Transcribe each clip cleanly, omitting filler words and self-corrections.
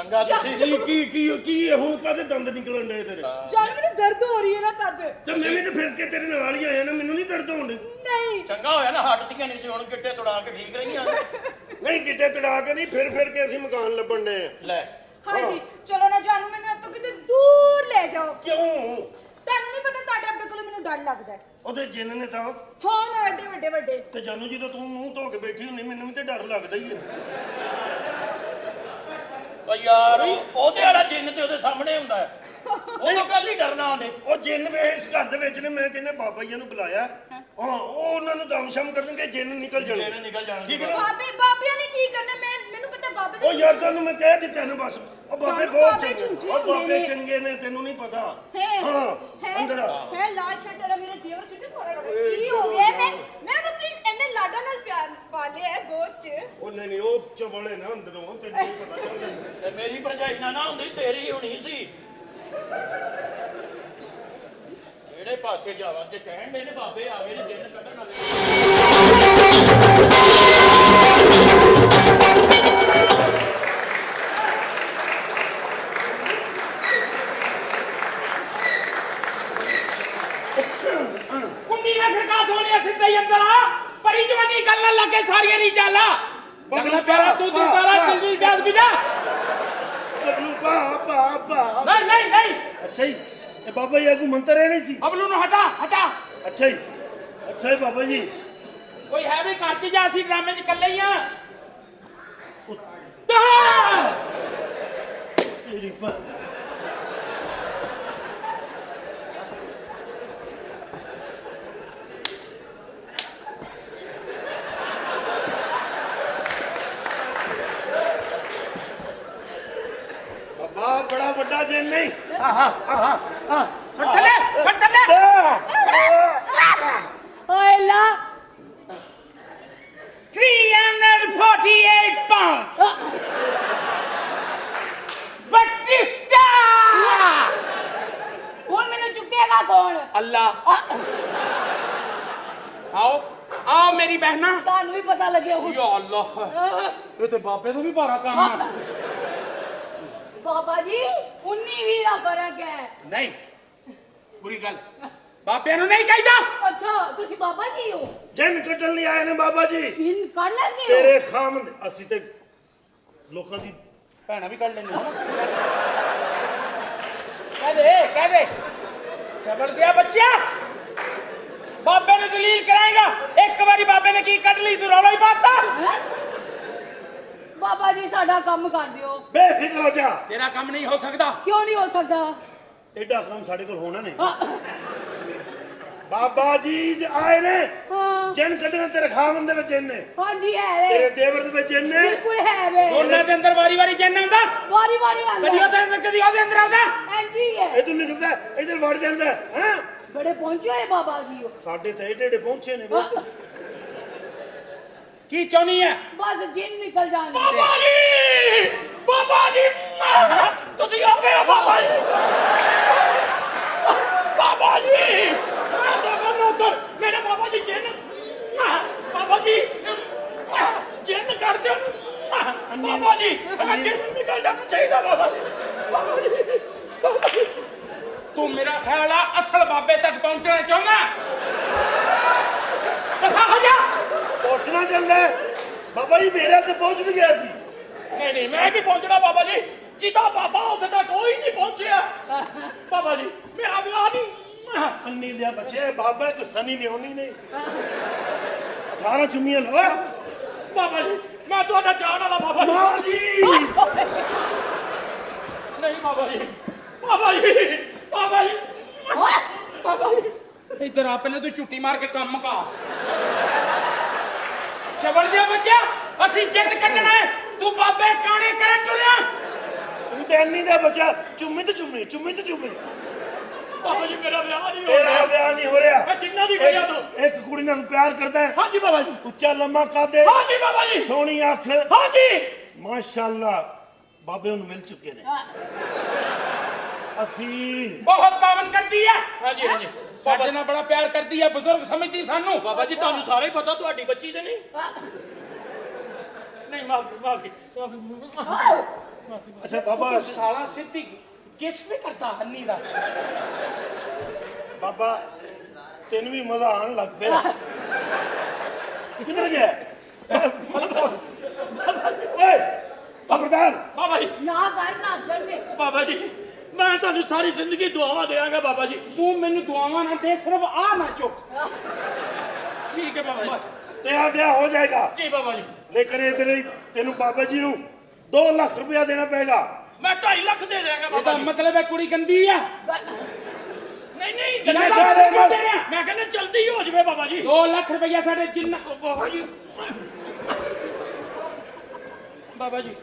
ਚੰਗਾ ਤੁਸੀਂ ਕੀ ਹੁਣ ਕਾਹਦੇ ਦੰਦ ਨਿਕਲਣ ਡਏ ਤੇਰੇ? ਜਾਨ ਮੈਨੂੰ ਦਰਦ ਹੋ ਰਹੀ ਹੈ ਨਾ ਤਦ। ਤੇ ਮੈਂ ਵੀ ਤੇ ਫਿਰ ਕੇ ਤੇਰੇ ਨਾਲ ਹੀ ਆਇਆ ਨਾ, ਮੈਨੂੰ ਨਹੀਂ ਦਰਦ ਹੋਣ ਡਈ। ਨਹੀਂ ਚੰਗਾ ਹੋਇਆ ਨਾ ਹੱਟਦੀਆਂ ਨਹੀਂ ਸੀ, ਹੁਣ ਗਿੱਟੇ ਤੁੜਾ ਕੇ ਠੀਕ ਰਹੀਆਂ। ਨਹੀਂ ਗਿੱਟੇ ਤੜਾ ਕੇ ਨਹੀਂ, ਫਿਰ ਕੇ ਅਸੀਂ ਮਕਾਨ ਲੱਭਣ ਡਏ ਆ। ਲੈ ਹਾਂਜੀ ਚਲੋ ਨਾ ਜਾਨੂ, ਮੈਨੂੰ ਇੱਥੋਂ ਕਿਤੇ ਦੂਰ ਲੈ ਜਾਓ। ਕਿਉਂ? ਤੁਹਾਨੂੰ ਨਹੀਂ ਪਤਾ ਤੁਹਾਡੇ ਅੱਬੇ ਕੋਲ ਮੈਨੂੰ ਡਰ ਲੱਗਦਾ ਹੈ। ਉਹਦੇ ਜਿੰਨ ਨੇ ਤਾਂ ਹਾਂ ਨਾ ਐਡੇ ਵੱਡੇ ਵੱਡੇ। ਤੇ ਜਾਨੂ ਜਦੋਂ ਤੂੰ ਮੂੰਹ ਧੋ ਕੇ ਬੈਠੀ ਹੁੰਦੀ ਮੈਨੂੰ ਵੀ ਤੇ ਡਰ ਲੱਗਦਾ ਹੀ ਹੈ। ਓ ਯਾਰ ਉਹਦੇ ਵਾਲਾ ਜਿੰਨ ਤੇ ਉਹਦੇ ਸਾਹਮਣੇ ਹੁੰਦਾ ਹੈ, ਉਹ ਗੱਲ ਹੀ ਡਰਨਾ ਉਹਨੇ। ਉਹ ਜਿੰਨ ਵੇ ਇਸ ਘਰ ਦੇ ਵਿੱਚ ਨੇ, ਮੈਂ ਕਹਿੰਦਾ ਬਾਬਾ ਜੀ ਨੂੰ ਬੁਲਾਇਆ, ਹਾਂ ਉਹ ਉਹਨਾਂ ਨੂੰ ਦਮਸ਼ਮ ਕਰਨਗੇ, ਜਿੰਨ ਨਿਕਲ ਜਾਣਗੇ। ਜਿੰਨ ਨਿਕਲ ਜਾਣਗੇ। ਠੀਕ ਹੈ ਨਾ? ਬਾਬਿਆਂ ਨੇ ਕੀ ਕਰਨਾ? ਮੈਨੂੰ ਪਤਾ ਬਾਬੇ ਉਹ ਯਾਰ ਤੁਹਾਨੂੰ ਮੈਂ ਕਹਿ ਦਿੱਤਾ ਨਾ ਬਸ, ਉਹ ਬਾਬੇ ਬਹੁਤ ਬਾਬੇ ਚੰਗੇ, ਝੂਠੇ ਉਹ ਬਾਬੇ ਹੁੰਦੇ ਨੇ। ਚੰਗੇ ਨੇ, ਤੈਨੂੰ ਨਹੀਂ ਪਤਾ। ਹੈ ਅੰਦਰ ਆ। ਹੈ ਲਾਸ਼ਾ ਤੇਰਾ ਮੇਰੇ ਦੇਵਰ ਕਿੱਥੇ ਫੜਾ ਕੀ ਹੋ ਗਿਆ? ਮੈਂ ਆਪਣੀ ਇੰਨੇ ਲਾਡਾ ਨਾਲ ਪਿਆਰ ਪਾਲਿਆ ਹੈ ਗੋਦ ਚ। ਉਹ ਨਹੀਂ ਉਹ ਚਵਲੇ ਨਾ ਅੰਦਰੋਂ, ਤੈਨੂੰ ਨਹੀਂ ਪਤਾ ਚੱਲਦਾ। ਤੇ ਮੇਰੀ ਭਰਜਾਈ ਨਾ ਹੁੰਦੀ ਤੇਰੀ ਹੋਣੀ ਸੀ। ਜਿਹੜੇ ਪਾਸੇ ਜਾਵਾਂ ਤੇ ਕਹਿਣ ਦੇ ਨੇ ਬਾਬੇ ਆ ਗਏ ਨੇ ਜਿੰਨ ਕੱਢਣ ਵਾਲੇ। ਕੁੰਡੀ ਨਾ ਖੜਕਾ ਸੋਹਣਿਆ, ਸਿੱਧਾ ਹੀ ਅੰਦਰ ਆ। ਪਰੀ ਜਵਾਨੀ ਗੱਲਾਂ ਲੱਗੇ ਸਾਰੀਆਂ ਨਹੀਂ जाला। ਬਗਲਾ ਪਿਆਰਾ ਤੂੰ ਤਾਰਾ ਦਿਲ ਵਿਆਸ ਬਿਜਾ। ਬਬਲੂ ਪਾ ਨਹੀਂ ਨਹੀਂ ਅੱਛਾ ਜੀ, ਇਹ ਬਾਬਾ ਜੀ ਆਗੂ ਮੰਤਰ ਹੈ ਨਹੀਂ ਸੀ? ਬਬਲੂ ਨੂੰ ਹਟਾ। ਅੱਛਾ ਜੀ ਬਾਬਾ ਜੀ। ਕੋਈ ਹੈ ਵੀ ਕੱਚ ਜਾ, ਅਸੀਂ ਡਰਾਮੇ 'ਚ ਇਕੱਲੇ ਹੀ ਆ। ਤੇਰੀ ਭਾ ਬਾਬਾ ਬੜਾ ਵੱਡਾ ਜਿੰਨ ਨਹੀਂ। ਫੜ ਥੱਲੇ ਓਏ ਲਾ 348 ਪਾਉਂਡ ਬਟਿਸਟਾ। ਹੁਣ ਮੈਨੂੰ ਚੁੱਕੇਗਾ ਕੌਣ? ਅੱਲਾ ਆਓ ਮੇਰੀ ਬਹਿਨਾ। ਤੁਹਾਨੂੰ ਵੀ ਪਤਾ ਲੱਗਿਆ ਹੁਣ। ਯਾ ਅੱਲਾਹ, ਇਹ ਤੇ ਬਾਬੇ ਤੋਂ ਵੀ ਭਾਰਾ ਕੰਮ ਆ। ਬਾਬਾ ਜੀ 19 ਵੀ ਨਾ ਫਰਕ ਹੈ। ਨਹੀਂ ਬੁਰੀ ਗੱਲ, ਬਾਬਿਆਂ ਨੂੰ ਨਹੀਂ ਚਾਹੀਦਾ। ਅੱਛਾ ਤੁਸੀਂ ਬਾਬਾ ਜੀ ਹੋ? ਜਿੰਨ ਕੱਢਣ ਲਈ ਆਏ ਨੇ ਬਾਬਾ ਜੀ। ਜਿੰਨ ਕੱਢ ਲੈਂਦੇ ਹੋ? ਤੇਰੇ ਖਾਮਦ ਅਸੀਂ ਤੇ ਲੋਕਾਂ ਦੀ ਭੈਣਾ ਵੀ ਕੱਢ ਲੈਂਦੇ ਕਹਿ ਦੇ ਚਬਲ ਦਿਆ ਬੱਚਿਆ। ਬਾਬੇ ਨੂੰ ਦਲੀਲ ਕਰਾਏਗਾ। ਇੱਕ ਵਾਰੀ ਬਾਬੇ ਨੇ ਕੀ ਕੱਢ ਲਈ, ਤੂੰ ਰੌਲਾ ਹੀ ਪਾਤਾ। ਹੈਂ? ਬਾਬਾ ਜੀ ਸਾਡਾ ਕੰਮ ਕਰ ਦਿਓ। ਬੇਫਿਕਰ ਹੋ ਜਾ। ਤੇਰਾ ਕੰਮ ਨਹੀਂ ਹੋ ਸਕਦਾ। ਕਿਉਂ ਨਹੀਂ ਹੋ ਸਕਦਾ? ਐਡਾ ਕੰਮ ਸਾਡੇ ਕੋਲ ਹੋਣਾ ਨਹੀਂ। ਹਾਂ ਬਾਬਾ ਜੀ ਆਏ ਨੇ, ਹਾਂ ਜਿੰਨ ਕੱਢਣਾ ਤੇਰੇ ਖਾਮਦ ਦੇ ਵਿੱਚ ਇੰਨੇ, ਹਾਂਜੀ ਹੈ ਤੇਰੇ ਵੇ, ਦੇਵਰ ਦੇ ਵਿੱਚ ਇੰਨੇ। ਬਿਲਕੁਲ ਹੈ ਵੇ। ਉਹਨਾਂ ਦੇ ਅੰਦਰ ਵਾਰੀ ਜੰਨ ਆਉਂਦਾ, ਵਾਰੀ ਵਾਰੀ ਕਦੀ ਆਂਦਾ ਉਹਦੇ ਅੰਦਰ ਕਦੀ ਉਹਦੇ ਅੰਦਰ ਆਉਂਦਾ। ਐਂਜੀ ਹੈ। ਇਹ ਤੂੰ ਨਿਕਲਦਾ ਇਧਰ ਵੜ ਜਾਂਦਾ ਹੈ। ਬੜੇ ਪਹੁੰਚੇ ਹੋਏ ਬਾਬਾ ਜੀ ਹੋ। ਸਾਡੇ ਤੇ ਏਡੇ ਪਹੁੰਚੇ ਨੇ। ਕੀ ਚਾਹੁੰਦੀ ਹੈ? ਬਸ ਜਿੰਨ ਨਿਕਲ ਜਾਣਗੇ। ਬਾਬਾ ਜੀ ਤੁਸੀਂ ਆ ਗਏ ਹੋ ਬਾਬਾ ਜੀ। ਬਾਬਾ ਜੀ ਮੈਂ ਤਾਂ ਨੌਕਰ, ਮੇਰੇ ਬਾਬਾ ਜੀ ਜਿੰਨ, ਬਾਬਾ ਜੀ ਜਿੰਨ ਕਰ ਦਿਓ ਬਾਬਾ ਜੀ। ਜਿੰਨ ਨਿਕਲ ਜਾਣਾ ਚਾਹੀਦਾ ਬਾਬਾ ਜੀ। ਤੂੰ ਮੇਰਾ ਖਿਆਲ ਆ ਅਸਲ ਬਾਬੇ ਤੱਕ ਪਹੁੰਚਣਾ ਚਾਹੁੰਦਾ? ਹੋ ਜਾ। ਪਹੁੰਚਣਾ ਚਾਹੁੰਦਾ ਬਾਬਾ ਜੀ, ਮੇਰੇ ਤੇ ਪਹੁੰਚ ਵੀ ਗਿਆ ਸੀ। ਨਹੀਂ ਮੈਂ ਕੀ ਪਹੁੰਚਣਾ ਬਾਬਾ ਜੀ, ਜਿੱਦਾਂ ਬਾਬਾ ਉੱਥੇ ਤੱਕ ਕੋਈ ਨਹੀਂ ਪਹੁੰਚਿਆ। ਬਾਬਾ ਜੀ ਮੇਰਾ ਵਿਆਹ ਨਹੀਂ। ਅੰਨੀ ਦੇ ਬੱਚੇ ਬਾਬਾ ਇੱਕ ਸਨੀ ਲਿਓਨੀ ਨੇ 18 ਚੁੰਮੀਆਂ ਲਵਾ। ਬਾਬਾ ਜੀ ਮੈਂ ਤੁਹਾਡਾ ਜਾਣ ਵਾਲਾ ਬਾਬਾ ਜੀ। ਮਾਂ ਜੀ ਨਹੀਂ ਬਾਬਾ ਜੀ, ਬਾਬਾ ਜੀ, ਬਾਬਾ ਜੀ, ਬਾਬਾ ਜੀ। ਇੱਧਰ ਆ, ਪਹਿਲੇ ਤੂੰ ਝੁੱਟੀ ਮਾਰ ਕੇ ਕੰਮ ਕਾ। ਚਵਲ ਦਿਆ ਬੱਚਿਆ, ਅਸੀਂ ਜਿੰਨ ਕੱਢਣਾ ਹੈ, ਤੂੰ ਬਾਬੇ ਕਾਣੇ ਕਰਨ ਟੁਰਿਆ। ਤੂੰ ਤੇ ਅੰਨੀ ਦਾ ਬੱਚਾ ਚੁੰਮੀ ਤੇ ਚੁੰਮੀ। ਬਾਬਾ ਜੀ ਮੇਰਾ ਵਿਆਹ ਨਹੀਂ ਹੋ ਤੇਰਾ ਰਿਹਾ। ਵਿਆਹ ਨਹੀਂ ਹੋ ਰਿਹਾ। ਮੈਂ ਜਿੰਨਾ ਵੀ ਕਰਿਆ ਤੂੰ। ਇੱਕ ਕੁੜੀ ਨਾਲ ਪਿਆਰ ਕਰਦਾ ਹੈ। ਹਾਂਜੀ ਬਾਬਾ ਜੀ। ਉੱਚਾ ਲੰਮਾ ਕੱਦ ਹੈ, ਹਾਂਜੀ ਬਾਬਾ ਜੀ। ਸੋਹਣੀ ਅੱਖ, ਹਾਂਜੀ ਮਾਸ਼ਾਅੱਲਾ। ਬਾਬੇ ਉਹਨੂੰ ਮਿਲ ਚੁੱਕੇ ਨੇ। ਅਸੀਂ ਬਹੁਤ ਤਾਵਨ ਕਰਦੀ ਹੈ, ਹਾਂਜੀ ਹਾਂਜੀ। ਸਾਡੇ ਨਾਲ ਬੜਾ ਪਿਆਰ ਕਰਦੀ ਹੈ, ਬਜ਼ੁਰਗ ਸਮਝਦੀ ਸਾਨੂੰ। ਬਾਬਾ ਜੀ ਤੁਹਾਨੂੰ ਸਾਰਾ ਹੀ ਪਤਾ, ਤੁਹਾਡੀ ਬੱਚੀ ਤੇ ਨਹੀਂ। ਨਹੀਂ ਮਾਫੀ ਅੱਛਾ ਬਾਬਾ ਸਾਲਾ ਸਿੱਧੀ ਕਿਸ ਵੀ ਕਰਦਾ ਹੰਨੀ ਦਾ ਬਾਬਾ ਤੈਨੂੰ ਵੀ ਮਜ਼ਾ ਆਉਣ ਲੱਗ ਪਿਆ ਕਿੱਧਰ ਗਿਆ ਓਏ ਖਬਰਦਾਰ ਬਾਬਾ ਜੀ ਨਾ ਕਰ ਨਾ ਜਲਦੀ ਬਾਬਾ ਜੀ ਮੈਂ ਤੁਹਾਨੂੰ ਸਾਰੀ ਜ਼ਿੰਦਗੀ ਦੁਆਵਾਂ ਦੇਵਾਂਗਾ ਬਾਬਾ ਜੀ ਤੂੰ ਮੈਨੂੰ ਦੁਆਵਾਂ ਨਾ ਦੇ ਸਿਰਫ ਆ ਨਾ ਚੁੱਕ ਠੀਕ ਹੈ ਬਾਬਾ ਜੀ ਤੇਰਾ ਵਿਆਹ ਹੋ ਜਾਏਗਾ ਜੀ ਬਾਬਾ ਜੀ ਲੇਕਿਨ ਇਹਦੇ ਲਈ ਤੈਨੂੰ ਬਾਬਾ ਜੀ ਨੂੰ 2 ਲੱਖ ਰੁਪਇਆ ਦੇਣਾ ਪਏਗਾ ਮੈਂ 2.5 ਲੱਖ ਦੇ ਦਿਆਂਗਾ ਬਾਬਾ ਇਹਦਾ ਜੀ ਮਤਲਬ ਹੈ ਕੁੜੀ ਗੰਦੀ ਆ ਨਹੀਂ ਕਿੰਨੇ ਜਨਾਬ, ਕਹਿ ਰਹੇ ਬਸ? ਮੈਂ ਕਹਿੰਦਾ ਜਲਦੀ ਹੋ ਜਾਵੇ ਬਾਬਾ ਜੀ 2 ਲੱਖ ਰੁਪਇਆ ਸਾਡੇ ਜਿੰਨਾ ਬਾਬਾ ਜੀ ਬਾਬਾ ਜੀ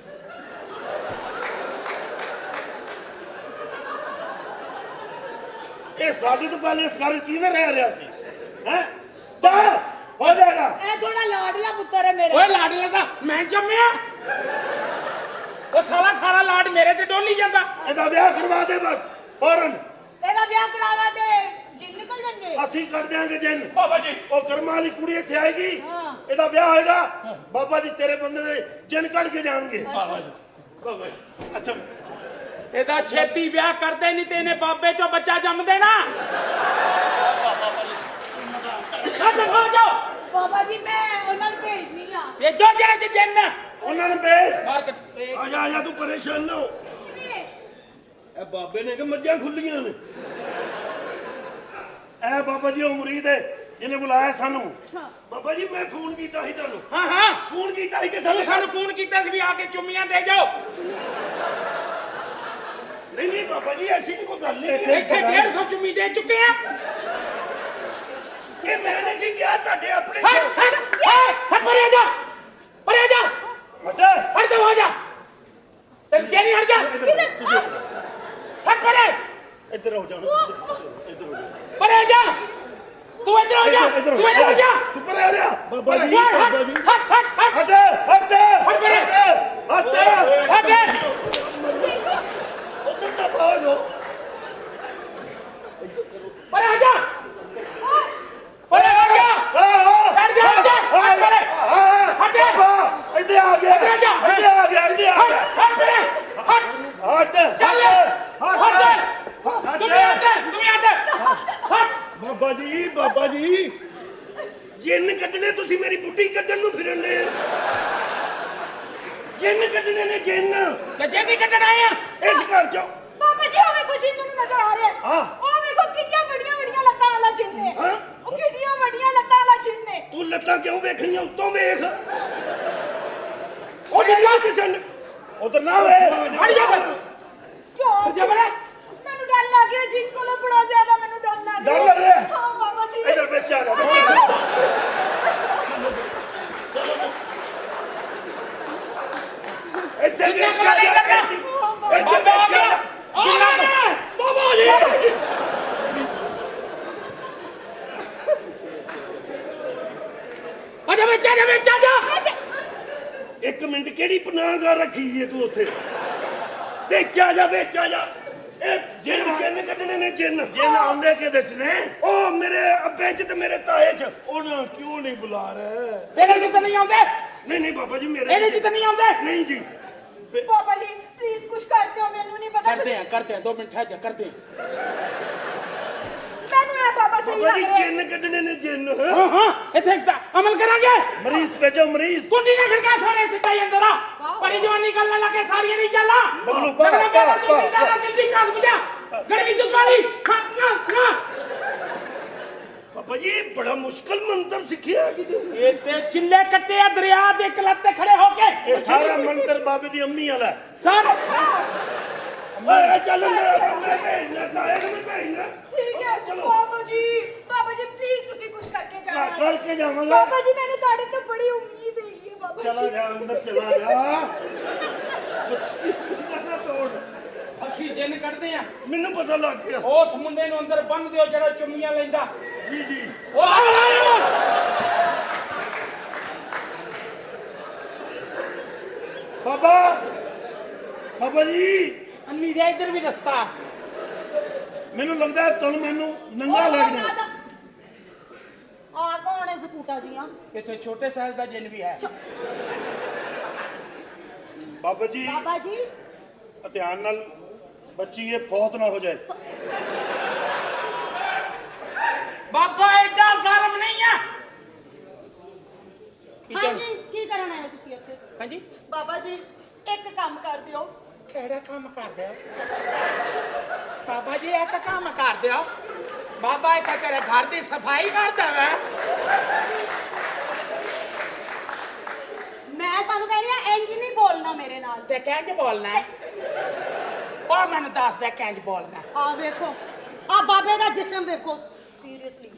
ਇਹ ਸਾਡੇ ਤੋਂ ਪਹਿਲੇ ਇਸ ਘਰ 'ਚ ਕਿਵੇਂ ਰਹਿ ਰਿਹਾ ਸੀ ਹੈ ਜਾ ਹੋ ਜਾਏਗਾ ਇਹ ਥੋੜਾ ਲਾਡਲਾ ਪੁੱਤਰ ਹੈ ਮੇਰਾ ਓਏ ਲਾਡਲਾ ਦਾ ਮੈਂ ਜੰਮਿਆ ਉਹ ਸਾਰਾ ਲਾਡ ਮੇਰੇ ਤੇ ਡੋਲੀ ਜਾਂਦਾ ਇਹਦਾ ਵਿਆਹ ਕਰਵਾ ਦੇ ਬਸ ਫੌਰਨ ਇਹਦਾ ਵਿਆਹ ਕਰਾਵਾ ਤੇ ਜਿੰਨ ਨਿਕਲ ਜਾਣਗੇ ਅਸੀਂ ਕਰ ਦਿਆਂਗੇ ਜਿੰਨ ਬਾਬਾ ਜੀ ਉਹ ਕਰਮਾਂ ਵਾਲੀ ਕੁੜੀ ਇੱਥੇ ਆਏਗੀ ਹਾਂ। ਇਹਦਾ ਵਿਆਹ ਹੋਏਗਾ ਬਾਬਾ ਜੀ ਤੇਰੇ ਬੰਦੇ ਦੇ ਜਿੰਨ ਕੱਢ ਕੇ ਜਾਣਗੇ ਬਾਬਾ ਜੀ ਅੱਛਾ ਇਹਦਾ ਛੇਤੀ ਵਿਆਹ ਕਰਦੇ ਨਹੀਂ ਤੇ ਇਹਨੇ ਬਾਬੇ ਚੋਂ ਬੱਚਾ ਜੰਮ ਦੇਣਾ ਕੱਢ ਹੋ ਜਾਓ ਬਾਬਾ ਜੀ ਮੈਂ ਉਹਨਾਂ ਨੂੰ ਭੇਜਨੀ ਆ ਭੇਜੋ ਜਿਹੜੇ ਚ ਜਿੰਨ ਉਹਨਾਂ ਨੂੰ ਭੇਜ ਮਾਰ ਕੇ ਆ ਜਾ ਤੂੰ ਪਰੇਸ਼ਾਨ ਨਾ ਹੋ ਕਿਵੇਂ ਇਹ ਬਾਬੇ ਨੇ ਕਿ ਮੱਝਾਂ ਖੁੱਲੀਆਂ ਨੇ ਇਹ ਬਾਬਾ ਜੀ ਉਹ ਮੁਰੀਦ ਹੈ ਜਿਹਨੇ ਬੁਲਾਇਆ ਸਾਨੂੰ ਬਾਬਾ ਜੀ ਮੈਂ ਫੋਨ ਕੀਤਾ ਸੀ ਤੁਹਾਨੂੰ ਹਾਂ ਫੋਨ ਕੀਤਾ ਸੀ ਕਿ ਤੂੰ ਸਾਨੂੰ ਫੋਨ ਕੀਤਾ ਸੀ ਵੀ ਆ ਕੇ ਚੁੰਮੀਆਂ ਦੇ ਜਾਓ ਨਹੀਂ ਬਾਬਾ ਜੀ ਐਸੀ ਨਹੀਂ ਕੋਈ ਗੱਲ ਨਹੀਂ ਇੱਥੇ 150 ਚੁੰਮੀ ਦੇ ਚੁੱਕੇ ਆ ਇਹ ਮੈਂ ਨਹੀਂ ਸੀ ਗਿਆ ਤੁਹਾਡੇ ਆਪਣੇ ਹਟ ਪਰੇ ਜਾ ਮਟਾ ਹਟ ਜਾ ਹੋ ਜਾ ਤੇ ਜੇ ਨਹੀਂ ਹਟ ਜਾ ਹਟ ਪਰੇ ਇੱਧਰ ਹੋ ਜਾਣਾ ਇੱਧਰ ਹੋ ਜਾ ਪਰੇ ਜਾ ਤੂੰ ਇੱਧਰ ਹੋ ਜਾ ਇੱਧਰ ਤੂੰ ਇੱਧਰ ਹੋ ਜਾ ਤੂੰ ਪਰੇ ਆ ਜਾ ਬਾਬਾ ਜੀ ਹਟ ਬਾਬਾ ਜੀ ਹਟ ਹਟ ਹਟ ਹਟ ਪਰੇ ਹਟ ਹਟ ਉੱਧਰ ਤਾਂ ਬਾਹਰ ਹੋ ਪਰੇ ਹੋ ਜਾ ਪਰੇ ਹੋ ਜਾ ਛੱਡ ਦੇ ਹਟ ਪਰੇ ਹਟ ਇੱਧਰ ਆ ਗਿਆ ਇੱਧਰ ਆ ਜਾ। ਇੱਧਰ ਆ ਗਿਆ ਇੱਧਰ ਆ ਗਿਆ ਹਟ ਪਰੇ ਹਟ ਹਟ ਚੱਲ ਹਟ ਤੂੰ ਹਟ ਹਟ ਬਾਬਾ ਜੀ ਜਿੰਨ ਕੱਢਨੇ ਤੁਸੀਂ ਮੇਰੀ ਬੁੱਢੀ ਕੱਢਣ ਨੂੰ ਫਿਰਨੇ ਜਿੰਨ ਕੱਢਣੇ ਨੇ ਜਿੰਨ ਤੇ ਜੇ ਨਹੀਂ ਕੱਢਣ ਆਏ ਆ ਇਸ ਘਰ ਚੋਂ ਬਾਬਾ ਜੀ ਉਹ ਵੇਖੋ ਜਿੰਨ ਮੈਨੂੰ ਨਜ਼ਰ ਆ ਰਿਹਾ ਹਾਂ। ਉਹ ਵੇਖੋ ਕਿੱਡੀਆਂ ਵੱਡੀਆਂ ਲੱਤਾਂ ਵਾਲਾ ਜਿੰਨ ਨੇ ਹਾਂ। ਉਹ ਕਿੱਡੀਆਂ ਵੱਡੀਆਂ ਲੱਤਾਂ ਵਾਲਾ ਜਿੰਨ ਨੇ ਤੂੰ ਲੱਤਾਂ ਕਿਉਂ ਵੇਖਣੀਆਂ ਉੱਤੋਂ ਵੇਖ ਉਹ ਜਿੰਨਾ ਕਿਸੇ ਨੇ ਉਧਰ ਨਾ ਵੇ ਹਟ ਜਾ ਬਸ ਚੋਰ ਜਾ ਬੜਾ ਮੈਨੂੰ ਡਰ ਲੱਗ ਰਿਹਾ ਜਿੰਨ ਕੋਲੋਂ ਬੜਾ ਜ਼ਿਆਦਾ ਮੈਨੂੰ ਡਰ ਲੱਗ ਰਿਹਾ ਡਰ ਲੱਗ ਰਿਹਾ? ਹਾਂ ਬਾਬਾ ਜੀ ਇੱਧਰ ਵਿੱਚ ਆ ਜਾ ਇੱਧਰ ਜਿੰਨਾ ਵਿੱਚ ਆ ਨਹੀਂ ਜਾ ਕਰਨਾ। ਇੱਧਰ ਬਾਬਾ ਆ ਵਿੱਚ ਗਿਆ ਆ ਆ ਗਿਆ ਬਾਬਾ ਜੀ ਆ ਜਾ ਇੱਕ ਮਿੰਟ ਕਿਹੜੀ ਪਨਾਹਗਾਹ ਰੱਖੀ ਏ ਤੂੰ ਉੱਥੇ ਵਿੱਚ ਆ ਜਾ ਇਹ ਜਿੰਨ ਕੱਢਣੇ ਨੇ ਜਿੰਨ ਆਉਂਦੇ ਕਿਹਦੇ ਚ ਨੇ ਉਹ ਮੇਰੇ ਅੱਬੇ ਚ ਤੇ ਮੇਰੇ ਤਾਏ ਚ ਉਹਨਾਂ ਕਿਉਂ ਨਹੀਂ ਬੁਲਾ ਰਹੇ ਤੇਰੇ ਜਿੱਤ ਨਹੀਂ ਆਉਂਦੇ ਨਹੀਂ ਬਾਬਾ ਜੀ ਮੇਰੇ ਇਹਦੇ ਜਿੱਤ ਨਹੀਂ ਆਉਂਦੇ ਨਹੀਂ ਜੀ ਬਾਬਾ ਜੀ ਪਲੀਜ਼ ਕੁਝ ਕਰ ਦਿਓ ਮੈਨੂੰ ਨਹੀਂ ਪਤਾ ਕਰਦੇ ਆ 2 ਮਿੰਟ ਠਹਿਰ ਜਾ ਕਰਦੇ ਆ ਮੈਨੂੰ ਇਹ ਬਾਬਾ ਸਹੀ ਬਾਬਾ ਲੱਗ ਜੀ ਰਿਹਾ ਜਿੰਨ ਕੱਢਣੇ ਨੇ ਜਿੰਨ ਹਾਂ ਇੱਥੇ ਅਮਲ ਕਰਾਂਗੇ ਮਰੀਜ਼ ਭੇਜੋ ਮਰੀਜ਼ ਕੁੰਡੀ ਨਾ ਖੜਕਾ ਛੋੜੇ ਸਿੱਧਾ ਹੀ ਅੰਦਰ ਆ ਬੜੀ ਜਵਾਨੀ ਗੱਲਾਂ ਲਾ ਕੇ ਸਾਰੀਆਂ ਨਹੀਂ ਚੱਲਾ ਬਬਲੂ, ਤਗੜਾ ਬੇਟਾ ਤੂੰ ਪਾ, ਜਿੰਦਾ ਜਲਦੀ ਕਾਸ ਬੁਝਾ ਗੜਵੀ ਦੁੱਧ ਵਾਲੀ ਨਾ ਬਾਬਾ ਜੀ ਬੜਾ ਮੁਸ਼ਕਲ ਮੰਤਰ ਸਿੱਖਿਆ ਕਿ ਇਹ ਤੇ ਚਿੱਲੇ ਕੱਟੇ ਆ ਦਰਿਆ ਦੇ ਇੱਕ ਲੱਤ ਤੇ ਖੜੇ ਹੋ ਕੇ ਇਹ ਸਾਰਾ ਮੰਤਰ ਬਾਬੇ ਦੀ ਅੰਮੀ ਵਾਲਾ ਸਰ ਓਏ ਚੱਲ ਅੰਦਰ ਮੈਂ ਭੇਜਣਾ ਤਾਏ ਨੂੰ ਮੈਂ ਭੇਜਣਾ ਠੀਕ ਹੈ ਬਾਬਾ ਜੀ ਪਲੀਜ਼ ਤੁਸੀਂ ਕੁਝ ਕਰਕੇ ਜਾਣਾ ਚੱਲ ਕੇ ਜਾਵਾਂਗਾ ਬਾਬਾ ਜੀ ਮੈਨੂੰ ਤੁਹਾਡੇ ਤੋਂ ਬੜੀ ਉਮੀਦ ਹੈ ਬਾਬਾ ਚਲਾ ਜੀ ਜਾ ਅੰਦਰ ਚਲਾ ਜਾ ਨਾ ਤੋੜ ਅਸੀਂ ਜਿੰਨ ਕੱਢਦੇ ਆ ਮੈਨੂੰ ਪਤਾ ਲੱਗ ਗਿਆ ਉਸ ਮੁੰਡੇ ਨੂੰ ਅੰਦਰ ਬੰਨ ਦਿਓ ਜਿਹੜਾ ਚੁੰਮੀਆਂ ਲੈਂਦਾ ਜੀ ਜੀ ਉਹ ਆ ਬਾਬਾ ਜੀ ਅੰਨੀ ਦੇ ਇੱਧਰ ਵੀ ਰਸਤਾ ਮੈਨੂੰ ਲੱਗਦਾ ਹੈ ਤੁਹਾਨੂੰ ਮੈਨੂੰ ਨੰਗਾ ਲੱਗਣਾ ਆ ਕੌਣ ਹੈ ਸਕੂਟਾ ਜੀਆਂ ਇੱਥੇ ਛੋਟੇ ਸਾਈਜ਼ ਦਾ ਜਿੰਨ ਵੀ ਹੈ ਬਾਬਾ ਜੀ ਬਾਬਾ ਜੀ ਧਿਆਨ ਨਾਲ ਬੱਚੀ ਇਹ ਫੌਤ ਨਾ ਹੋ ਜਾਏ। ਬਾਬਾ ਐਡਾ ਜ਼ਾਲਮ ਨਹੀਂ ਆ। ਹਾਂਜੀ ਕੀ ਕਰਨ ਆਏ ਹੋ ਤੁਸੀਂ ਇੱਥੇ? ਹਾਂਜੀ ਬਾਬਾ ਜੀ ਇੱਕ ਕੰਮ ਕਰ ਦਿਓ। ਕਿਹੜਾ ਕੰਮ ਕਰਦੇ ਹੋ ਬਾਬਾ ਜੀ? ਇਹ ਤਾਂ ਕੰਮ ਕਰਦੇ ਹੋ ਬਾਬਾ। ਇਹ ਤਾਂ ਤੇਰੇ ਘਰ ਦੀ ਸਫਾਈ ਕਰਦਾ ਵਾ। ਮੈਂ ਤੁਹਾਨੂੰ ਕਹਿੰਦੀ ਆ ਇੰਜ ਨਹੀਂ ਬੋਲਣਾ ਮੇਰੇ ਨਾਲ। ਤੇ ਕਿੰਜ ਬੋਲਣਾ ਹੈ? ਉਹ ਮੈਨੂੰ ਦੱਸ ਦੇ ਕਿੰਜ ਬੋਲਣਾ। ਆ ਵੇਖੋ ਆ ਬਾਬੇ ਦਾ ਜਿਸਮ ਵੇਖੋ। ਸੀਰੀਅਸਲੀ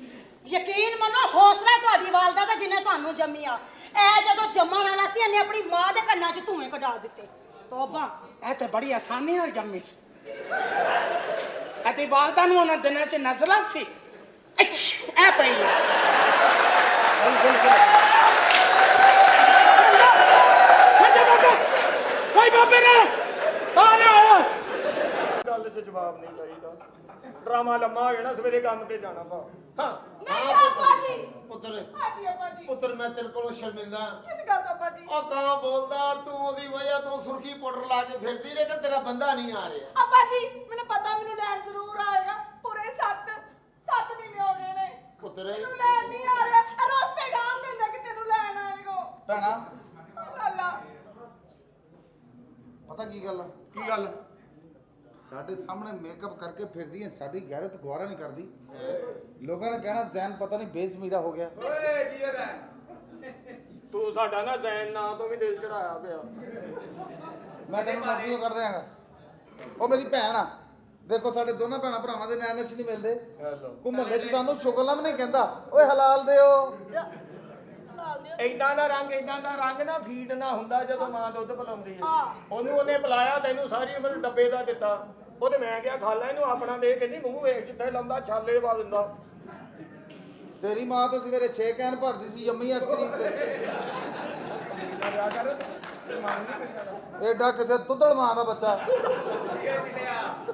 ਯਕੀਨ ਮੰਨੋ ਹੌਸਲਾ ਤੁਹਾਡੀ ਵਾਲਦਾ ਦਾ ਜਿਹਨੇ ਤੁਹਾਨੂੰ ਜੰਮਿਆ। ਇਹ ਜਦੋਂ ਜੰਮਣ ਵਾਲਾ ਸੀ ਇਹਨੇ ਆਪਣੀ ਮਾਂ ਦੇ ਕੰਨਾਂ 'ਚ ਧੂਏ ਕਢਾ ਦਿੱਤੇ। ਤੋਬਾ ਇਹ ਤੇ ਬੜੀ ਆਸਾਨੀ ਨਾਲ ਜੰਮੀ ਸੀ। ਅਤੇ ਵਾਲਦਾ ਨੂੰ ਉਹਨਾਂ ਦਿਨਾਂ 'ਚ ਨਜ਼ਲਾ ਸੀ। ਐ ਪਈ ਕੋਈ ਬਾਬੇ ਨੇ ਗੱਲ 'ਚ ਜਵਾਬ ਨਹੀਂ ਚਾਹੀਦਾ। ਡਰਾਮਾ ਲੰਮਾ ਹੋ ਜਾਣਾ, ਸਵੇਰੇ ਕੰਮ ਤੇ ਜਾਣਾ ਭਾ। ਹਾਂ ਨਹੀਂ ਬਾਬਾ ਜੀ। ਪੁੱਤਰ ਹਾਂਜੀ ਬਾਬਾ ਜੀ। ਪੁੱਤਰ ਮੈਂ ਤੇਰੇ ਕੋਲੋਂ ਸ਼ਰਮਿੰਦਾ। ਕਿਸ ਗੱਲ ਦਾ ਬਾਬਾ ਜੀ? ਉਹ ਤਾਂ ਬੋਲਦਾ ਤੂੰ ਉਹਦੀ ਵਜ੍ਹਾ ਤੋਂ ਸੁਰਖੀ ਪਾਊਡਰ ਲਾ ਕੇ ਫਿਰਦੀ ਲੇਕਿਨ ਤੇਰਾ ਬੰਦਾ ਨਹੀਂ ਆ ਰਿਹਾ। ਅੱਬਾ ਜੀ ਮੈਨੂੰ ਪਤਾ ਮੈਨੂੰ ਲੈਣ ਜ਼ਰੂਰ ਆਏਗਾ। ਪੂਰੇ 7 ਮਹੀਨੇ ਹੋ ਗਏ ਨੇ ਪੁੱਤਰ ਮੈਨੂੰ ਲੈਣ ਨਹੀਂ ਆ ਰਿਹਾ। ਇਹ ਰੋਜ਼ ਪੈਗਾਮ ਦਿੰਦਾ ਕਿ ਤੈਨੂੰ ਲੈਣ ਆਏਗਾ। ਭੈਣਾ ਅੱਲਾ ਪਤਾ ਕੀ ਗੱਲ ਆ? ਕੀ ਗੱਲ? ਸਾਡੇ ਸਾਹਮਣੇ ਮੇਕਅਪ ਕਰਕੇ ਫਿਰਦੀ ਐ, ਸਾਡੀ ਗੈਰਤ ਗਵਾਰਾ ਨਹੀਂ ਕਰਦੀ। ਲੋਕਾਂ ਨੇ ਕਹਿਣਾ ਜ਼ੈਨ ਪਤਾ ਨਹੀਂ ਬੇਜ਼ਮੀਰਾ ਹੋ ਗਿਆ। ਓਏ ਜੀ ਤੂੰ ਸਾਡਾ ਨਾ ਜ਼ੈਨ ਨਾਂ ਤੋਂ ਵੀ ਦਿਲ ਚੜਾਇਆ ਪਿਆ। ਮੈਂ ਤੈਨੂੰ ਨਕਲੀਓ ਕਰ ਦਿਆਂਗਾ। ਉਹ ਮੇਰੀ ਭੈਣ ਆ। ਦੇਖੋ ਸਾਡੇ ਦੋਨਾਂ ਭੈਣਾਂ ਭਰਾਵਾਂ ਦੇ ਨੈਣ ਨਕਸ਼ ਨਹੀਂ ਮਿਲਦੇ। ਕੋ ਮੁਹੱਲੇ 'ਚ ਸਾਨੂੰ ਸ਼ੁਗਲਾ ਵੀ ਨਹੀਂ ਕਹਿੰਦਾ ਓਏ ਹਲਾਲ ਦਿਓ। ਏਦਾਂ ਦਾ ਰੰਗ ਨਾ ਫੀਡ ਨਾ ਹੁੰਦਾ ਜਦੋਂ ਮਾਂ ਦੁੱਧ ਪਿਲਾਉਂਦੀ ਹੈ। ਉਹਨੂੰ ਉਹਨੇ ਪਿਲਾਇਆ, ਤੈਨੂੰ ਸਾਰੀ ਉਮਰ ਡੱਬੇ ਦਾ ਦਿੱਤਾ। ਉਹਦੇ ਮੈਂ ਕਿਹਾ ਖਾ ਲੈ ਇਹਨੂੰ ਆਪਣਾ ਦੇ। ਕਹਿੰਦੀ ਮੂੰਹ ਵੇਖ ਜਿੱਥੇ ਲਾਉਂਦਾ ਛਾਲੇ ਪਾ ਦਿੰਦਾ। ਤੇਰੀ ਮਾਂ ਤਾਂ ਸਵੇਰੇ 6 ਕੈਨ ਭਰਦੀ ਸੀ ਜੰਮੀ ਆਈਸਕ੍ਰੀਮ ਤੇ। ਐਡਾ ਕਿਸੇ ਤੁੱਦਲ ਮਾਂ ਦਾ ਬੱਚਾ।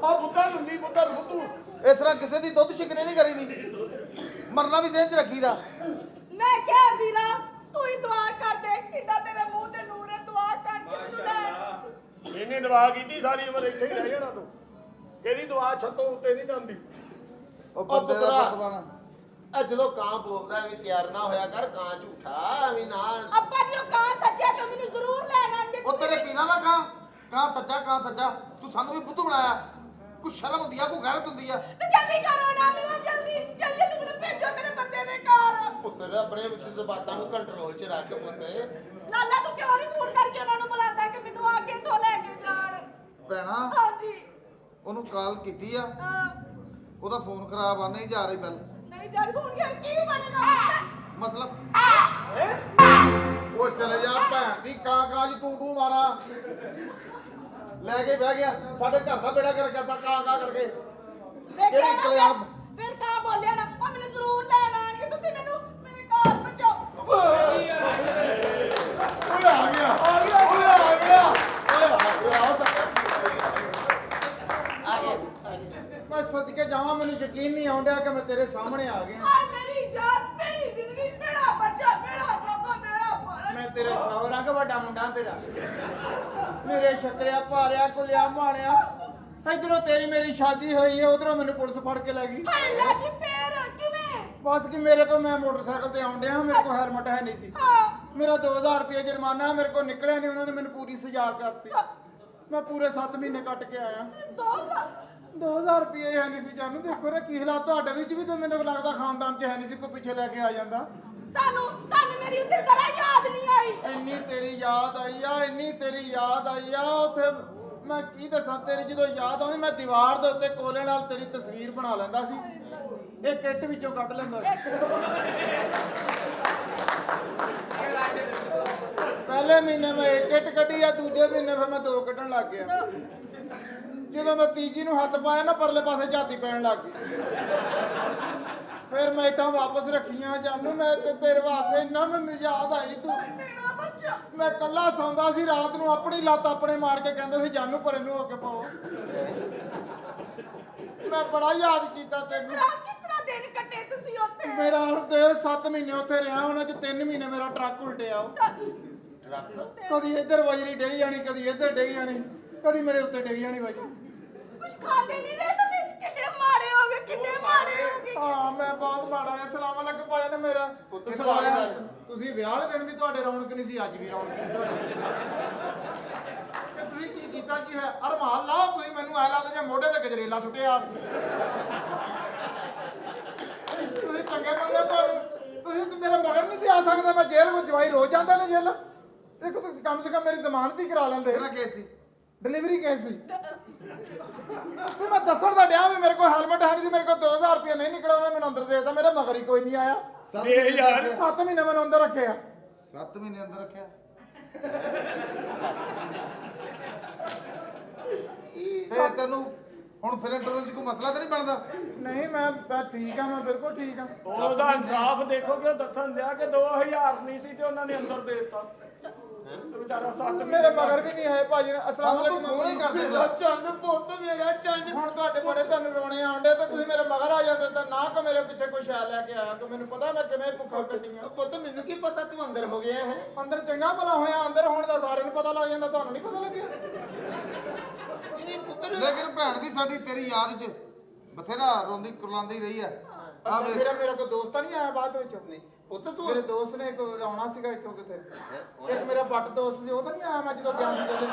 ਉਹ ਬੁੱਧਾ ਲੁੰਡੀ ਬੁੱਧਾ ਬੁੱਧੂ। ਇਸ ਤਰ੍ਹਾਂ ਕਿਸੇ ਦੀ ਦੁੱਧ ਸ਼ਿਕਨੇ ਨਹੀਂ ਕਰੀਦੀ। ਮਰਨਾ ਵੀ ਦੇਹ 'ਚ ਰੱਖੀਦਾ। ਮੈਂ ਕਿਹਾ ਵੀਰਾ ਤੂੰ ਹੀ ਦੁਆ ਕਰ ਦੇ। ਕਿੱਡਾ ਤੇਰੇ ਮੂੰਹ ਤੇ ਨੂਰ ਹੈ। ਦੁਆ ਕਰਕੇ ਮੈਨੂੰ ਲੈਣ। ਇਹਨੇ ਦੁਆ ਕੀਤੀ ਸਾਰੀ ਉਮਰ ਇੱਥੇ ਹੀ ਰਹਿ ਜਾਣਾ ਤੂੰ। ਕਿਹੜੀ ਦੁਆ ਛੱਤੋਂ ਉੱਤੇ ਨਹੀਂ ਜਾਂਦੀ। ਉਹ ਬੰਦੇ ਦਾ ਪੁੱਤਰਾ। ਪਤਵਾਣਾ। ਇਹ ਜਦੋਂ ਕਾਂ ਬੋਲਦਾ ਐਵੇਂ ਤਿਆਰ ਨਾ ਹੋਇਆ ਕਰ। ਕਾਂ ਝੂਠਾ ਐਵੇਂ ਨਾ। ਅੱਬਾ ਜੀ ਉਹ ਕਾਂ ਸੱਚਿਆ ਤਾਂ ਮੈਨੂੰ ਜ਼ਰੂਰ ਲੈਣ ਆਣਗੇ। ਉਹ ਤੇਰੇ ਪੀਣਾ ਦਾ ਕਾਂ ਸੱਚਾ। ਤੂੰ ਸਾਨੂੰ ਵੀ ਬੁੱਧੂ ਬਣਾਇਆ। ਕੁਛ ਸ਼ਰਮ ਹੁੰਦੀ ਆ, ਕੋਈ ਗੈਰਤ ਹੁੰਦੀ ਆ। ਤੇ ਜਲਦੀ ਕਰੋ ਨਾ ਮੇਰਾ ਜਲਦੀ ਤੂੰ ਮੈਨੂੰ ਭੇਜੋ ਮੇਰੇ ਬੰਦੇ ਦੇ ਘਰ। ਪੁੱਤਰ ਆਪਣੇ ਵਿੱਚ ਜ਼ਬਾਤਾਂ ਨੂੰ ਕੰਟਰੋਲ 'ਚ ਰੱਖ ਪੁੱਤੇ। ਲਾਲਾ ਤੂੰ ਕਿਉਂ ਨਹੀਂ ਫੋਨ ਕਰਕੇ ਉਹਨਾਂ ਨੂੰ ਬੁਲਾਉਂਦਾ ਕਿ ਮੈਨੂੰ ਅੱਗੇ ਤੋਂ ਲੈ ਕੇ ਜਾਣ? ਭੈਣਾ ਹਾਂਜੀ ਉਹਨੂੰ ਕਾਲ ਕੀਤੀ ਆ, ਹਾਂ ਉਹਦਾ ਫੋਨ ਖਰਾਬ ਆ, ਨਹੀਂ ਜਾ ਰਹੀ ਗੱਲ। ਨਹੀਂ ਜਾਨ ਫੋਨ ਕਰ ਕੀ ਬਣੇਗਾ? ਮਸਲਾ ਉਹ ਚਲੇ ਜਾ ਭੈਣ ਦੀ ਕਾਂ ਜੀ ਟੂ ਮਾਰਾ ਲੈ ਕੇ ਬਹਿ ਗਿਆ। ਸਾਡੇ ਘਰ ਦਾ ਬੇੜਾ ਕਰ ਕਰਦਾ ਕਾਂ ਕਰਕੇ। ਕਿਹੜੀ ਕਲਿਆਣ ਫਿਰ ਕਾ ਬੋਲਿਆ ਨਾ ਉਹ ਮੈਨੂੰ ਜ਼ਰੂਰ ਲੈਣ ਆਣਗੇ। ਤੁਸੀਂ ਮੈਨੂੰ ਮੇਰੇ ਘਰ ਪਹੁੰਚਾਓ। ਓਏ ਆ ਗਿਆ ਮੈਂ ਸਦਕੇ ਜਾਵਾਂ, ਮੈਨੂੰ ਯਕੀਨ ਨਹੀਂ ਆਉਂਦਾ ਕਿ ਮੈਂ ਤੇਰੇ ਸਾਹਮਣੇ ਆ ਗਿਆ। ਹਾਏ ਮੇਰੀ ਜਾਨ ਮੇਰੀ ਜ਼ਿੰਦਗੀ ਮੇਰਾ ਬੱਚਾ ਮੇਰਾ ਬਾਬਾ ਮੇਰਾ ਬਾਲਾ। ਮੈਂ ਤੇਰੇ ਸ਼ੌਹਰਾਂ ਕਿ ਵੱਡਾ ਮੁੰਡਾ ਤੇਰਾ। ਮੇਰੇ ਸ਼ੱਕਰਿਆ ਭਾਰਿਆ ਕੁਲਿਆ ਮਾਣਿਆ। ਇਧਰੋਂ ਤੇਰੀ ਮੇਰੀ ਸ਼ਾਦੀ ਹੋਈ ਹੈ, ਉਧਰੋਂ ਮੈਨੂੰ ਪੁਲਿਸ ਫੜ ਕੇ ਲੈ ਗਈ। ਹਾਏ ਅੱਲਾ ਜੀ ਫੇਰ ਕਿਵੇਂ? ਬਸ ਕਿ ਮੇਰੇ ਕੋਲ ਮੈਂ ਮੋਟਰਸਾਈਕਲ ਤੇ ਆਉਣ ਡਿਆ, ਮੇਰੇ ਕੋਲ ਹੈਲਮਟ ਹੈ ਨਹੀਂ ਸੀ। ਮੇਰਾ 2000 ਰੁਪਏ ਜੁਰਮਾਨਾ ਮੇਰੇ ਕੋਲ ਨਿਕਲਿਆ ਨਹੀਂ। ਉਹਨਾਂ ਨੇ ਮੈਨੂੰ ਪੂਰੀ ਸਜ਼ਾ ਕਰਤੀ। ਮੈਂ ਪੂਰੇ 7 ਮਹੀਨੇ ਕੱਟ ਕੇ ਆਇਆ। 2000 ਰੁਪਏ ਹੈ ਨਹੀਂ ਸੀ। ਜਾਨੂੰ ਦੇਖੋ ਨਾ ਕੀ ਹਾਲਾਤ ਤੁਹਾਡੇ ਵਿੱਚ ਵੀ। ਤੇ ਮੈਨੂੰ ਲੱਗਦਾ ਖਾਨਦਾਨ 'ਚ ਹੈ ਨਹੀਂ ਸੀ, ਕੋਈ ਪਿੱਛੇ ਲੈ ਕੇ ਆ ਜਾਂਦਾ। ਤੁਹਾਨੂੰ ਮੇਰੀ ਉੱਤੇ ਜ਼ਰਾ ਯਾਦ ਨਹੀਂ ਆਈ? ਇੰਨੀ ਤੇਰੀ ਯਾਦ ਆਈ ਆ ਉੱਥੇ। ਮੈਂ ਕੀ ਦੱਸਾਂ, ਤੇਰੀ ਜਦੋਂ ਯਾਦ ਆਉਂਦੀ ਮੈਂ ਦੀਵਾਰ ਦੇ ਉੱਤੇ ਕੋਲੇ ਨਾਲ ਤੇਰੀ ਤਸਵੀਰ ਬਣਾ ਲੈਂਦਾ ਸੀ। ਇਹ ਕਿੱਟ ਵਿੱਚੋਂ ਕੱਢ ਲੈਂਦਾ ਸੀ। ਪਹਿਲੇ ਮਹੀਨੇ ਮੈਂ ਇੱਕ ਕਿੱਟ ਕੱਢੀ ਆ, ਦੂਜੇ ਮਹੀਨੇ ਫਿਰ ਮੈਂ 2 ਕੱਢਣ ਲੱਗ ਗਿਆ। ਜਦੋਂ ਮੈਂ ਤੀਜੀ ਨੂੰ ਹੱਥ ਪਾਇਆ ਨਾ ਪਰਲੇ ਪਾਸੇ ਝਾਤੀ ਪੈਣ ਲੱਗ ਗਈ। ਫਿਰ ਮੈਂ ਇੱਟਾਂ ਵਾਪਸ ਰੱਖੀਆਂ। ਜਾਨੂੰ ਮੈਂ ਤੇ ਤੇਰੇ ਵਾਸਤੇ ਇੰਨਾ ਮੈਨੂੰ ਯਾਦ ਆਈ ਤੂੰ। ਮੇਰਾ ਬੱਚਾ ਮੈਂ ਕੱਲਾ ਸੌਂਦਾ ਸੀ ਰਾਤ ਨੂੰ, ਆਪਣੀ ਲੱਤ ਆਪਣੇ ਮਾਰ ਕੇ ਕਹਿੰਦੇ ਸੀ ਜਾਨੂੰ ਪਰੇ ਨੂੰ ਹੋ ਕੇ ਪਾਓ। ਮੈਂ ਬੜਾ ਯਾਦ ਕੀਤਾ ਤੈਨੂੰ। ਕਿਸ ਤਰ੍ਹਾਂ ਦਿਨ ਕੱਟੇ ਤੁਸੀਂ ਉੱਥੇ? ਮੇਰਾ ਹੁਣ ਤੇ 7 ਮਹੀਨੇ ਉੱਥੇ ਰਿਹਾ, ਉਹਨਾਂ 'ਚ 3 ਮਹੀਨੇ ਮੇਰਾ ਟਰੱਕ ਉਲਟਿਆ। ਰੱਖ ਕਦੀ ਇੱਧਰ ਵਜਰੀ ਡਿੱਗ ਜਾਣੀ, ਕਦੀ ਇੱਧਰ ਡਿੱਗ ਜਾਣੀ, ਕਦੀ ਮੇਰੇ ਉੱਤੇ ਡਿੱਗ ਜਾਣੀ ਵਜਰੀ। ਕੁਛ ਖਾਂਦੇ ਨਹੀਂ ਰਹੇ ਤੁਸੀਂ, ਕਿੰਨੇ ਮਾੜੇ ਹੋ ਗਏ, ਕਿੰਨੇ ਮਾੜੇ ਹੋ ਗਏ। ਹਾਂ ਮੈਂ ਬਹੁਤ ਮਾੜਾ ਆ। ਸਲਾਮ ਲੱਗ ਪਾਇਆ ਨੇ ਮੇਰਾ ਪੁੱਤ ਸਲਾਮ ਸਲਾਮ ਕਰ। ਤੁਸੀਂ ਵਿਆਹ ਵਾਲੇ ਦਿਨ ਵੀ ਤੁਹਾਡੇ ਰੌਣਕ ਨਹੀਂ ਸੀ, ਅੱਜ ਵੀ ਰੌਣਕ ਨਹੀਂ ਤੁਹਾਡੇ। ਕਿ ਤੁਸੀਂ ਕੀ ਕੀਤਾ, ਕੀ ਹੋਇਆ? ਅਰਮਾਨ ਲਾਓ ਤੁਸੀਂ, ਮੈਨੂੰ ਐ ਲੱਗਦਾ ਜੇ ਮੋਢੇ ਤੇ ਗਜਰੇਲਾ ਸੁੱਟਿਆ। ਤੁਸੀਂ ਚੰਗੇ ਬੰਦੇ ਹੋ, ਤੁਸੀਂ ਤੇ ਮੇਰੇ ਮਗਰ ਨਹੀਂ ਸੀ ਆ ਸਕਦੇ। ਮੈਂ ਜੇਲ੍ਹ ਵਿੱਚ ਜਵਾਈ ਰੋਜ਼ ਜਾਂਦਾ ਨੇ ਜੇਲ੍ਹ। ਇੱਕ ਤੁਸੀਂ ਕਮ ਸੇ ਕਮ ਮੇਰੀ ਜ਼ਮਾਨਤ ਹੀ ਕਰਾ ਲੈਂਦੇ। ਕਿਹੜਾ ਕੇਸ ਸੀ? ਡਿਲੀਵਰੀ ਕੇਸ ਸੀ। ਵੀ ਮੈਂ ਦੱਸਣ ਦਾ ਡਿਆ ਵੀ ਮੇਰੇ ਕੋਲ ਹੈਲਮਟ ਹੈ ਨਹੀਂ ਸੀ, ਮੇਰੇ ਕੋਲ 2000 ਰੁਪਏ ਨਹੀਂ ਨਿਕਲਿਆ, ਉਹਨੇ ਮੈਨੂੰ ਅੰਦਰ ਦੇ ਦਿੱਤਾ। ਮੇਰੇ ਮਗਰ ਹੀ ਕੋਈ ਨਹੀਂ ਆਇਆ। 7 ਮਹੀਨੇ ਮੈਨੂੰ ਅੰਦਰ ਰੱਖਿਆ। 7 ਮਹੀਨੇ ਅੰਦਰ ਰੱਖਿਆ। ਤੇ ਤੈਨੂੰ ਹੁਣ ਫਿਰ ਇੰਟਰਵਿਊ 'ਚ ਕੋਈ ਮਸਲਾ ਤਾਂ ਨਹੀਂ ਬਣਦਾ? ਨਹੀਂ ਮੈਂ ਠੀਕ ਆ, ਮੈਂ ਬਿਲਕੁਲ ਠੀਕ ਆ। ਉਹਦਾ ਇਨਸਾਫ ਦੇਖੋ ਕਿ ਉਹ ਦੱਸਣ ਦਿਆ ਕਿ 2000 ਨਹੀਂ ਸੀ ਤੇ ਉਹਨਾਂ ਨੇ ਅੰਦਰ ਦੇ ਦਿੱਤਾ। ਤੇ ਵਿਚਾਰਾ 7 ਮੇਰੇ ਮਗਰ ਵੀ ਨਹੀਂ ਆਏ ਭਾਜੀ ਨੇ। ਅਸਲਾਮ ਸਾਨੂੰ ਤੂੰ ਫੋਨ ਹੀ ਕਰ ਦਿੰਦਾ। ਚੰਨ ਪੁੱਤ ਮੇਰਾ ਚੰਨ। ਹੁਣ ਤੁਹਾਡੇ ਬੜੇ ਤੁਹਾਨੂੰ ਰੋਣੇ ਆਉਂਦੇ ਤੇ ਤੁਸੀਂ ਮੇਰੇ ਮਗਰ ਆ ਜਾਂਦੇ ਤਾਂ ਨਾ ਕੋ ਮੇਰੇ ਪਿੱਛੇ ਕੋਈ ਸ਼ੈ ਲੈ ਕੇ ਆਇਆ ਕਿ ਮੈਨੂੰ ਪਤਾ ਮੈਂ ਕਿਵੇਂ ਭੁੱਖਾ ਕੱਟੀਆਂ। ਪੁੱਤ ਮੈਨੂੰ ਕੀ ਪਤਾ ਤੂੰ ਅੰਦਰ ਹੋ ਗਿਆ ਹੈ। ਅੰਦਰ ਚੰਗਾ ਭਲਾ ਹੋਇਆ, ਅੰਦਰ ਹੋਣ ਦਾ ਸਾਰਿਆਂ ਨੂੰ ਪਤਾ ਲੱਗ ਜਾਂਦਾ, ਤੁਹਾਨੂੰ ਨਹੀਂ ਪਤਾ ਲੱਗਿਆ? ਇਹ ਪੁੱਤਰ ਲੇਕਿਨ ਭੈਣ ਵੀ ਸਾਡੀ ਤੇਰੀ ਯਾਦ 'ਚ ਬਥੇਰਾ ਰੋਂਦੀ ਕੁਰਲਾਉਂਦੀ ਰਹੀ ਆ। ਆ ਵੇਖ ਮੇਰਾ ਕੋਈ ਦੋਸਤ ਤਾਂ ਨਹੀਂ ਆਇਆ ਬਾਅਦ ਵਿੱਚ? ਨਹੀਂ ਪੁੱਤ ਤੂੰ ਮੇਰੇ ਦੋਸਤ ਨੇ ਇੱਕ ਆਉਣਾ ਸੀਗਾ ਇੱਥੋਂ ਕਿਤੇ। ਇੱਕ ਮੇਰਾ ਬੱਟ ਦੋਸਤ ਸੀ, ਉਹ ਤਾਂ ਨਹੀਂ ਆਇਆ ਮੈਂ ਜਦੋਂ ਗਿਆ ਸੀ ਜੇਲੇ।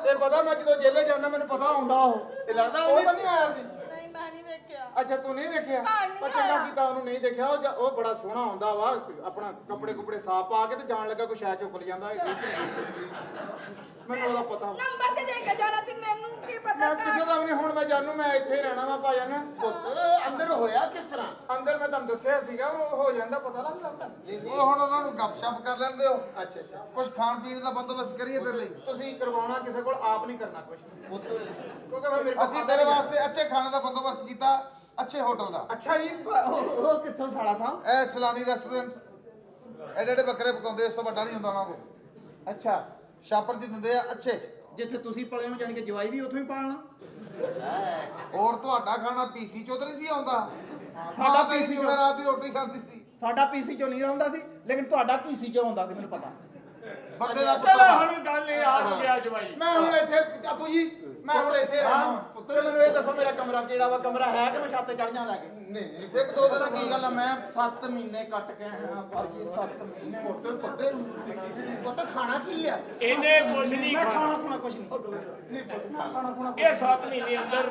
ਤੇ ਪਤਾ ਮੈਂ ਜਦੋਂ ਜੇਲੇ ਜਾਂਦਾ ਮੈਨੂੰ ਪਤਾ ਆਉਂਦਾ ਉਹ। ਇਹ ਲੱਗਦਾ ਉਹ ਤਾਂ ਨਹੀਂ ਆਇਆ ਸੀ। ਨਹੀਂ ਮੈਂ ਨਹੀਂ ਵੇਖਿਆ। ਅੱਛਾ ਤੂੰ ਨਹੀਂ ਵੇਖਿਆ? ਘਰ ਨਹੀਂ ਪਰ ਚੰਗਾ ਆਇਆ। ਕੀਤਾ ਉਹਨੂੰ ਨਹੀਂ ਦੇਖਿਆ। ਉਹ ਬੜਾ ਸੋਹਣਾ ਹੁੰਦਾ ਵਾ, ਆਪਣਾ ਕੱਪੜੇ ਕੁਪੜੇ ਸਾਫ਼ ਪਾ ਕੇ ਤੇ ਜਾਣ ਲੱਗਾ ਕੋਈ ਸ਼ੈ ਚੁੱਕ ਲਿਆਂਦਾ। ਮੈਨੂੰ ਉਹਦਾ ਪਤਾ ਵਾ। ਨੰਬਰ ਤੇ ਦੇ ਕੇ ਜਾਣਾ ਸੀ, ਮੈਨੂੰ ਕੀ ਪਤਾ। ਮੈਂ ਕਿਸੇ ਦਾ ਵੀ ਨਹੀਂ, ਹੁਣ ਮੈਂ ਜਾਣੂ ਮੈਂ ਇੱਥੇ ਹੀ ਰਹਿਣਾ ਵਾ ਭਾਜਨ। ਪੁੱਤ ਅੰਦਰ ਹੋਇਆ ਕਿਸ ਤਰ੍ਹਾਂ? ਅੰਦਰ ਮੈਂ ਤੁਹਾਨੂੰ ਦੱਸਿਆ ਸੀਗਾ, ਉਹ ਹੋ ਜਾਂਦਾ ਪਤਾ ਲੱਗਦਾ ਹੁੰਦਾ। ਉਹ ਹੁਣ ਉਹਨਾਂ ਨੂੰ ਗੱਪਸ਼ਪ ਕਰ ਲੈਣ ਦਿਓ। ਅੱਛਾ ਅੱਛਾ ਕੁਝ ਖਾਣ ਪੀਣ ਦਾ ਬੰਦੋਬਸਤ ਕਰੀਏ ਤੇਰੇ ਲਈ। ਤੁਸੀਂ ਕਰਵਾਉਣਾ ਕਿਸੇ ਕੋਲ, ਆਪ ਨਹੀਂ ਕਰਨਾ ਕੁਝ। ਪੁੱਤ ਕਿਉਂਕਿ ਮੈਂ ਮੇਰੇ ਕੋਲ ਅਸੀਂ ਤੇਰੇ ਵਾਸਤੇ ਅੱਛੇ ਖਾਣੇ ਦਾ ਬੰਦੋਬਸਤ ਕੀਤਾ, ਅੱਛੇ ਹੋਟਲ ਦਾ। ਅੱਛਾ ਜੀ ਉਹ ਕਿੱਥੋਂ ਸਾਲਾ ਸਾਹਿਬ? ਇਹ ਸਲਾਨੀ ਰੈਸਟੋਰੈਂਟ ਐਡੇ ਐਡੇ ਬੱਕਰੇ ਪਕਾਉਂਦੇ, ਇਸ ਤੋਂ ਵੱਡਾ ਨਹੀਂ ਹੁੰਦਾ ਉਹਨਾਂ ਕੋਲ। ਅੱਛਾ ਸ਼ਾਪਰ 'ਚ ਦਿੰਦੇ ਆ ਅੱਛੇ। ਜਿੱਥੇ ਤੁਸੀਂ ਪਲੇ ਹੋ ਜਾਣੀ ਕਿ ਜਵਾਈ ਵੀ ਉੱਥੋਂ ਹੀ ਪਾਲਣਾ। ਹੋਰ ਤੁਹਾਡਾ ਖਾਣਾ ਪੀਸੀ 'ਚੋਂ ਤਾਂ ਨਹੀਂ ਸੀ ਆਉਂਦਾ? ਸਾਡਾ ਸਾਡਾ PC ਪੀਸੀ 'ਚੋਂ। ਮੈਂ ਰਾਤ ਦੀ ਰੋਟੀ ਖਾਂਦੀ ਸੀ। ਸਾਡਾ ਪੀਸੀ ਚੋਂ ਨਹੀਂ ਆਉਂਦਾ ਸੀ, ਲੇਕਿਨ ਤੁਹਾਡਾ ਪੀਸੀ ਚੋਂ ਆਉਂਦਾ ਸੀ, ਮੈਨੂੰ ਪਤਾ। ਬੰਦੇ ਦਾ ਚਲੋ ਪੁੱਤਰ ਹੁਣ ਗੱਲ ਇਹ ਆ ਗਿਆ ਜਵਾਈ। ਮੈਂ ਹੁਣ ਇੱਥੇ ਆਪੂ ਜੀ, ਮੈਂ ਹੁਣ ਇੱਥੇ ਰਹਿਣਾ। ਪੁੱਤਰ ਮੈਨੂੰ ਇਹ ਦੱਸੋ ਮੇਰਾ ਕਮਰਾ ਕਿਹੜਾ ਵਾ? ਕਮਰਾ ਹੈ ਕਿ ਮੈਂ ਛੱਤ ਤੇ ਚੜ ਜਾ ਲੈ ਕੇ? ਨਹੀਂ ਇੱਕ ਦੋ ਦਿਨ ਕੀ ਗੱਲ ਆ, ਮੈਂ 7 ਮਹੀਨੇ ਕੱਟ ਕੇ ਆਇਆ ਭਾਜੀ। 7 ਮਹੀਨੇ ਪੁੱਤ ਖਾਣਾ ਕੀ ਆ? ਇਹਨੇ ਕੁਛ ਨਹੀਂ ਮੈਂ ਖਾਣਾ। ਖਾਣਾ ਖੁਣਾ ਕੁਛ ਨਹੀਂ। ਨਹੀਂ ਪੁੱਤ ਮੈਂ ਖਾਣਾ ਖੁਣਾ ਇਹ 7 ਮਹੀਨੇ ਅੰਦਰ,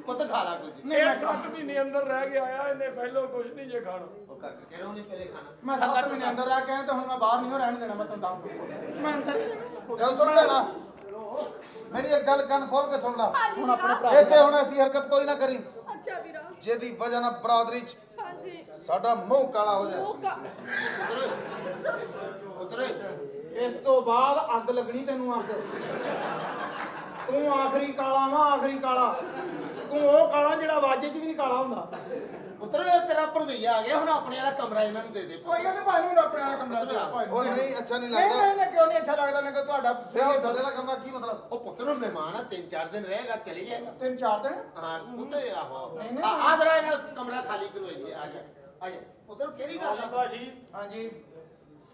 ਪੁੱਤ ਖਾ ਲਾ ਕੁਝ। ਇਹ 7 ਮਹੀਨੇ ਅੰਦਰ ਰਹਿ ਕੇ ਆਇਆ, ਇਹਨੇ ਪਹਿਲੋਂ ਕੁਛ ਨਹੀਂ ਜੇ ਖਾਣਾ। ਉਹ ਕਾਕਾ ਕਿਹੜਾ ਨਹੀਂ ਪਹਿਲੇ ਖਾਣਾ? ਮੈਂ 7 ਮਹੀਨੇ ਅੰਦਰ ਰਹਿ ਕੇ ਆਇਆ ਤੇ ਹੁਣ ਮੈਂ ਬਾਹਰ ਨਹੀਂ ਰਹਿਣ ਦੇਣਾ। ਮੈਂ ਤੁਹਾਨੂੰ ਦੱਸ ਦਿੰਦਾ, ਮੈਂ ਅੰਦਰ ਹੀ ਰਹਿਣਾ। ਗੱਲ ਸੁਣ ਲੈਣਾ। ਮੇਰੀ ਇੱਕ ਗੱਲ ਕੰਨ ਖੋਲ ਕੇ ਸੁਣ ਲੈ। ਹੁਣ ਆਪਣੇ ਭਰਾ। ਇੱਥੇ ਹੁਣ ਐਸੀ ਹਰਕਤ ਕੋਈ ਨਾ ਕਰੀ ਅੱਛਾ ਵੀਰਾ। ਜਿਹਦੀ ਵਜ੍ਹਾ ਨਾਲ ਬਰਾਦਰੀ 'ਚ ਹਾਂਜੀ। ਸਾਡਾ ਮੂੰਹ ਕਾਲਾ ਹੋ ਜਾਏ। ਪੁੱਤਰ ਇਸ ਤੋਂ ਬਾਅਦ ਅੱਗ ਲੱਗਣੀ ਤੈਨੂੰ। ਅੱਗ ਤੂੰ ਆਖਰੀ ਕਾਲਾ ਵਾ, ਆਖਰੀ ਕਾਲਾ। ਤੂੰ ਉਹ ਕਾਲਾ ਜਿਹੜਾ ਵਾਜੇ 'ਚ ਵੀ ਨਹੀਂ ਕਾਲਾ ਹੁੰਦਾ। ਪੁੱਤਰ ਤੇਰਾ ਭਰਵਈਆ ਆ ਗਿਆ, ਹੁਣ ਆਪਣੇ ਵਾਲਾ ਕਮਰਾ ਇਹਨਾਂ ਨੂੰ ਦੇ ਦੇ। ਕੋਈ ਗੱਲ ਨਹੀਂ ਭਾਈ ਨੂੰ ਆਪਣੇ ਵਾਲਾ ਕਮਰਾ ਦੇ ਭਾਈ ਨੂੰ। ਉਹ ਨਹੀਂ ਅੱਛਾ ਨਹੀਂ ਨਹੀਂ ਲੱਗਦਾ। ਨਹੀਂ ਕਿਉਂ ਨਹੀਂ ਅੱਛਾ ਲੱਗਦਾ? ਨਾ ਕਿ ਤੁਹਾਡਾ ਫਿਰ ਉਹ ਸਾਡੇ ਵਾਲਾ ਕਮਰਾ ਕੀ ਮਤਲਬ? ਉਹ ਪੁੱਤਰ ਨੂੰ ਮਹਿਮਾਨ ਆ, 3-4 ਦਿਨ ਰਹੇਗਾ, ਚਲੇ ਜਾਏਗਾ। 3-4 ਦਿਨ। ਹਾਂ ਪੁੱਤ ਆਹੋ ਨਹੀਂ। ਆ ਜਰਾ ਇਹਨਾਂ ਕਮਰਾ ਖਾਲੀ ਕਰਵਾਈਏ। ਆ ਜਾ ਆ ਜਾ ਪੁੱਤਰ ਕਿਹੜੀ ਗੱਲ ਆ? ਭਾਜੀ ਹਾਂਜੀ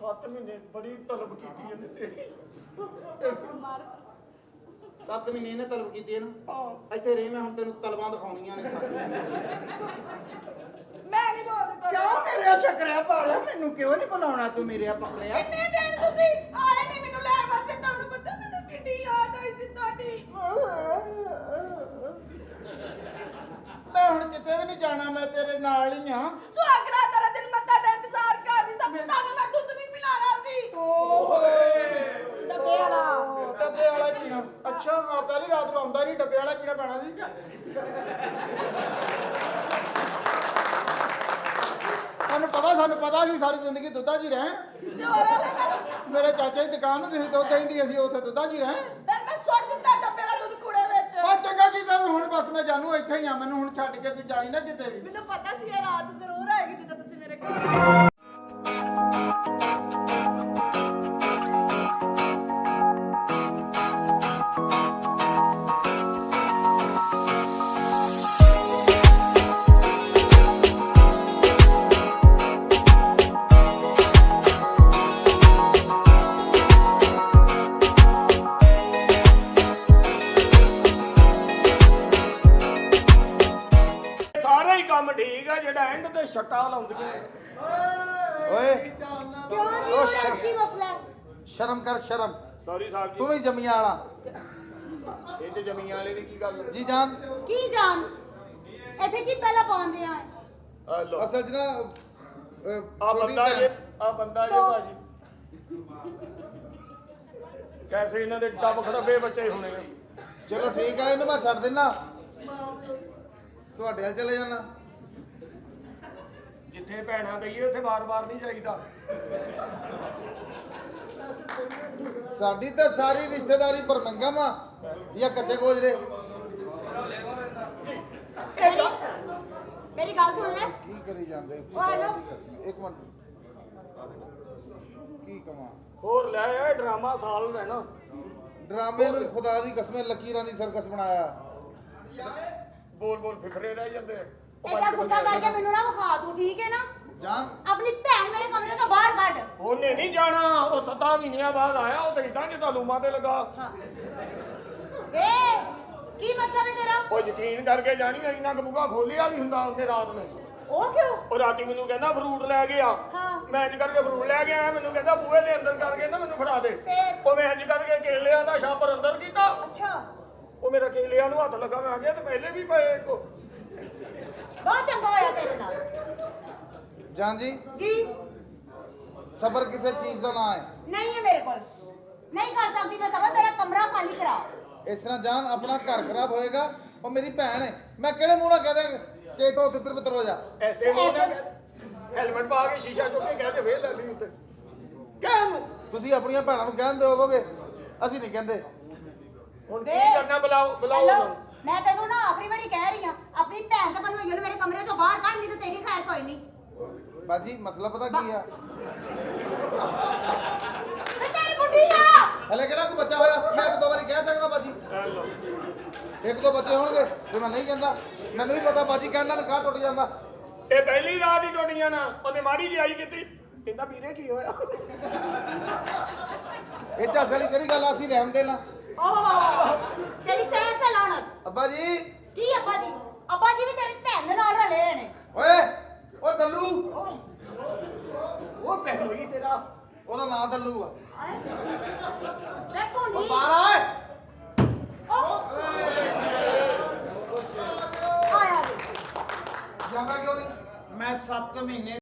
7 ਮਹੀਨੇ ਬੜੀ ਤਲਬ ਕੀਤੀ ਇਹਨੇ ਤੇਰੀ। 7 ਮਹੀਨੇ ਇਹਨੇ ਤਲਬ ਕੀਤੀ ਇਹਨੂੰ। ਇੱਥੇ ਰਹੀ ਮੈਂ, ਹੁਣ ਤੈਨੂੰ ਤਲਬਾਂ ਦਿਖਾਉਣੀਆਂ ਨੇ ਸਾਰੀਆਂ। ਮੈਂ ਨਹੀਂ ਬੋਲਦਾ। ਕਿਉਂ ਮੇਰੇ ਚੱਕਰਿਆ ਭਾਲਿਆ? ਮੈਨੂੰ ਕਿਉਂ ਨਹੀਂ ਬੁਲਾਉਣਾ ਤੂੰ ਮੇਰੇ ਪਕੜਿਆ? ਕਿੰਨੇ ਦਿਨ ਤੁਸੀਂ ਆਏ ਨਹੀਂ ਮੈਨੂੰ ਲੈਣ ਵਾਸਤੇ? ਤੁਹਾਨੂੰ ਪਤਾ ਮੈਨੂੰ ਕਿੰਨੀ ਯਾਦ ਆਈ ਸੀ ਤੁਹਾਡੀ। ਮੈਂ ਹੁਣ ਕਿਤੇ ਵੀ ਨਹੀਂ ਜਾਣਾ, ਮੈਂ ਤੇਰੇ ਨਾਲ ਹੀ ਆ। ਸੁਹਾਗਰਾਤ ਵਾਲਾ ਦਿਨ ਮੈਂ ਤੁਹਾਡਾ ਇੰਤਜ਼ਾਰ ਕਰ ਰਹੀ ਸਾਂ। ਤੁਹਾਨੂੰ ਮੈਂ ਦੁੱਧ ਵੀ ਪਿਲਾਣਾ ਸੀ। ਓਏ ਡੱਬੇ ਵਾਲਾ। ਡੱਬੇ ਵਾਲਾ ਪੀਣਾ? ਅੱਛਾ ਮੈਂ ਪਹਿਲੀ ਰਾਤ ਨੂੰ ਆਉਂਦਾ ਨਹੀਂ, ਡੱਬੇ ਵਾਲਾ ਪੀਣਾ ਪੈਣਾ ਸੀ। ਸਾਨੂੰ ਪਤਾ ਸੀ ਸਾਰੀ ਜ਼ਿੰਦਗੀ ਦੁੱਧਾਂ 'ਚ ਹੀ ਰਹੇ। ਤੇ ਹੋਰ ਫਿਰ ਮੇਰੇ ਚਾਚਾ ਦੀ ਦੁਕਾਨ ਨੂੰ ਤੁਸੀਂ ਦੁੱਧ ਦਿੰਦੀ, ਅਸੀਂ ਉੱਥੇ ਦੁੱਧਾਂ 'ਚ ਹੀ ਰਹੇ। ਮੈਂ ਸੁੱਟ ਦਿੱਤਾ ਡੱਬੇ ਦਾ ਦੁੱਧ ਕੂੜੇ ਵਿੱਚ। ਆ ਚੰਗਾ ਕੀ ਸਾਨੂੰ ਹੁਣ ਬਸ ਮੈਂ ਜਾਣੂ ਇੱਥੇ ਹੀ ਆ, ਮੈਨੂੰ ਹੁਣ ਛੱਡ ਕੇ ਤੂੰ ਜਾਈ ਨਾ ਕਿਤੇ ਵੀ। ਮੈਨੂੰ ਪਤਾ ਸੀ ਇਹ ਰਾਤ ਜ਼ਰੂਰ ਆਏਗੀ ਜਦੋਂ ਤੁਸੀਂ ਮੇਰੇ ਕੋਲ ਛੱਟਾ ਲਾਉਂਦੀਆਂ ਓਏ ਕਿਉਂ ਜੀ ਹੋਇਆ ਕੀ ਮਸਲਾ ਹੈ? ਸ਼ਰਮ ਕਰ ਸ਼ਰਮ। ਸੌਰੀ ਸਾਹਿਬ ਤੂੰ ਵੀ ਜੰਮੀਆਂ ਵਾਲਾ ਜੀ ਇਹ ਤੇ ਜ਼ਮੀਨ ਵਾਲੇ ਦੀ ਕੀ ਗੱਲ ਜੀ ਜਾਨ। ਕੀ ਜਾਨ ਇੱਥੇ ਕੀ ਪਹਿਲਾਂ ਪਾਉਂਦੇ ਆ ਆ ਲੋ ਅਸਲ 'ਚ ਨਾ ਆ ਛੋਟੀ ਬੰਦਾ ਭੈਣ- ਜੇ ਆ ਬੰਦਾ ਜੇ ਭਾਜੀ ਕੈਸੇ ਇਹਨਾਂ ਦੇ ਡੱਬ ਖੜੱਬੇ ਬੱਚੇ ਹੋਣੇ ਆ ਚਲੋ ਠੀਕ ਆ, ਇਹਨੂੰ ਮੈਂ ਛੱਡ ਦਿੰਨਾ, ਤੁਹਾਡੇ ਵੱਲ ਚਲੇ ਜਾਣਾ। ਜਿੱਥੇ ਭੈਣਾਂ ਗਈਏ ਉੱਥੇ ਵਾਰ-ਵਾਰ ਨਹੀਂ ਜਾਈਦਾ। ਸਾਡੀ ਤਾਂ ਸਾਰੀ ਰਿਸ਼ਤੇਦਾਰੀ ਪਰਮੰਗਮ ਆ ਜਾਂ ਕੱਚੇ ਗੋਜਰੇ। ਮੇਰੀ ਗੱਲ ਸੁਣ ਲੈ। ਕੀ ਕਰੀ ਜਾਂਦੇ? ਉਹ ਹੈਲੋ। ਇੱਕ ਮਿੰਟ, ਕੀ ਕਵਾਂ? ਹੋਰ ਲੈ ਇਹ ਡਰਾਮਾ ਸਾਲ ਰਹਿਣਾ। ਡਰਾਮੇ ਨੂੰ ਖੁਦਾ ਦੀ ਕਸਮ ਲੱਕੀ ਰਾਣੀ ਸਰਕਸ ਬਣਾਇਆ। ਬੋਲ ਫਿਕਰੇ ਰਹਿ ਜਾਂਦੇ ਆ। ਐਡਾ ਗੁੱਸਾ ਕਰਕੇ ਮੈਨੂੰ ਨਾ ਵਿਖਾ ਤੂੰ, ਠੀਕ ਹੈ ਨਾ? ਜਾਨ ਆਪਣੀ ਭੈਣ ਮੇਰੇ ਕਮਰੇ ਤੋਂ ਬਾਹਰ ਕੱਢ। ਉਹਨੇ ਨਹੀਂ ਜਾਣਾ, ਉਹ 7 ਮਹੀਨਿਆਂ ਬਾਅਦ ਆਇਆ, ਉਹ ਤਾਂ ਇਦਾਂ ਜਿੱਦਾਂ ਲੂਮਾਂ ਤੇ ਲੱਗਾ। ਵੇ ਕੀ ਮਤਲਬ ਹੈ ਤੇਰਾ? ਉਹ ਯਕੀਨ ਕਰਕੇ ਜਾਣੀ ਇੰਨਾ ਕੁ ਬੁਗਾ ਖੋਲਿਆ ਵੀ ਹੁੰਦਾ ਉਹਨੇ ਰਾਤ ਨੂੰ। ਉਹ ਕਿਉਂ? ਉਹ ਰਾਤੀ ਮੈਨੂੰ ਕਹਿੰਦਾ ਫਰੂਟ ਲੈ ਕੇ ਆ। ਹਾਂ। ਮੈਂ ਇੰਜ ਕਰਕੇ ਫਰੂਟ ਲੈ ਕੇ ਆਇਆ, ਮੈਨੂੰ ਕਹਿੰਦਾ ਬੂਹੇ ਦੇ ਅੰਦਰ ਕਰਕੇ ਨਾ ਮੈਨੂੰ ਫੜਾ ਦੇ। ਫੇਰ? ਉਹ ਮੈਂ ਇੰਜ ਕਰਕੇ ਕੇਲਿਆਂ ਦਾ ਛਾਪਰ ਅੰਦਰ ਕੀਤਾ। ਅੱਛਾ ਉਹ ਮੇਰਾ ਕੇਲਿਆਂ ਨੂੰ ਹੱਥ ਲੱਗਾ, ਮੈਂ ਆ ਗਿਆ ਤੇ ਪਹਿਲੇ ਵੀ ਪਏ ਇੱਕ। ਬਹੁਤ ਚੰਗਾ ਹੋਇਆ ਤੇਰੇ ਨਾਲ। ਜਾਨ ਜੀ, ਜੀ ਸਬਰ ਕਿਸੇ ਚੀਜ਼ ਦਾ ਨਾਂ ਹੈ। ਨਹੀਂ ਹੈ ਮੇਰੇ ਕੋਲ, ਨਹੀਂ ਕਰ ਸਕਦੀ ਮੈਂ ਸਬਰ। ਮੇਰਾ ਕਮਰਾ ਖਾਲੀ ਕਰਾ। ਇਸ ਤਰ੍ਹਾਂ ਜਾਨ ਆਪਣਾ ਘਰ ਖਰਾਬ ਹੋਏਗਾ। ਉਹ ਮੇਰੀ ਭੈਣ ਹੈ, ਮੈਂ ਕਿਹੜੇ ਮੂੰਹ ਨਾਲ ਕਹਦਾ ਕਿ ਤੂੰ ਤਿੱਤਰ ਬਿੱਤਰ ਹੋ ਜਾ। ਐਸੇ ਨੂੰ ਹੈਲਮਟ ਪਾ ਕੇ ਸ਼ੀਸ਼ਾ ਚੁੱਕ ਕੇ ਕਹਿੰਦੇ ਫੇਰ ਲੈ ਲਈ ਉੱਤੇ। ਕਹਿਣ ਤੁਸੀਂ ਆਪਣੀਆਂ ਭੈਣਾਂ ਨੂੰ ਕਹਿੰਦੇ ਹੋਵੋਗੇ, ਅਸੀਂ ਨਹੀਂ ਕਹਿੰਦੇ। ਹੁਣ ਕੀ ਕਰਨਾ? ਬੁਲਾਓ ਹੈਲੋ, ਉਹਨਾਂ ਨੂੰ। ਮੈਂ ਤੈਨੂੰ ਨਾ ਆਖਰੀ ਵਾਰੀ ਕਹਿ ਰਹੀ ਆ, ਆਪਣੀ ਭੈਣ ਤੇ ਬਣਵਾਈ ਨੂੰ ਮੇਰੇ ਕਮਰੇ ਚੋਂ ਬਾਹਰ ਕੱਢ, ਨਹੀਂ ਤੇ ਤੇਰੀ ਖੈਰ ਕੋਈ ਨਹੀਂ। ਬਾਜੀ ਮਸਲਾ ਪਤਾ ਕੀ ਆ? ਮੈਂ ਤੇਰੀ ਬੁੱਢੀ ਆ। ਹਲੇ ਕਿਹੜਾ ਕੋਈ ਬੱਚਾ ਹੋਇਆ? ਮੈਂ ਇੱਕ ਦੋ ਵਾਰੀ ਕਹਿ ਸਕਦਾ ਬਾਜੀ, ਇੱਕ ਦੋ ਬੱਚੇ ਹੋਣਗੇ ਤੇ ਮੈਂ ਨਹੀਂ ਕਹਿੰਦਾ। ਮੈਨੂੰ ਵੀ ਪਤਾ ਬਾਜੀ ਕਹਿਣ ਨਾਲ ਕਾਹ ਟੁੱਟ ਜਾਂਦਾ। ਇਹ ਪਹਿਲੀ ਰਾਤ ਹੀ ਟੁੱਟੀਆਂ ਨਾ। ਉਹਨੇ ਮਾੜੀ ਜਿਹੀ ਆਈ ਕੀਤੀ, ਕਹਿੰਦਾ ਵੀਰੇ ਕੀ ਹੋਇਆ? ਇਹ ਚਾਸੇ ਵਾਲੀ ਕਿਹੜੀ ਗੱਲ ਆ? ਅਸੀਂ ਰਹਿਮ ਦੇ ਲਾਂ। ਓਹ ਤੇਰੀ ਸਹਿ ਸੇ ਲਾਨਤ। ਅੱਬਾ ਜੀ, ਕੀ ਅੱਬਾ ਜੀ? ਅੱਬਾ ਜੀ ਵੀ ਤੇਰੀ ਭੈਣ ਦੇ ਨਾਲ ਰਲੇ ਹੋਏ ਨੇ। ਓਏ ਓ ਦੱਲੂ, ਉਹ ਪਹਿਲੋਈ ਤੇਰਾ। ਉਹਦਾ ਨਾਂ ਦੱਲੂ ਆ। ਮੈਂ ਭੁੰਡੀ। ਬਾਹਰ ਆਏ। ਆਇਆ ਜੀ। ਜਾਂਦਾ ਕਿਉਂ ਨਹੀਂ? ਮੈਂ 7 ਮਹੀਨੇ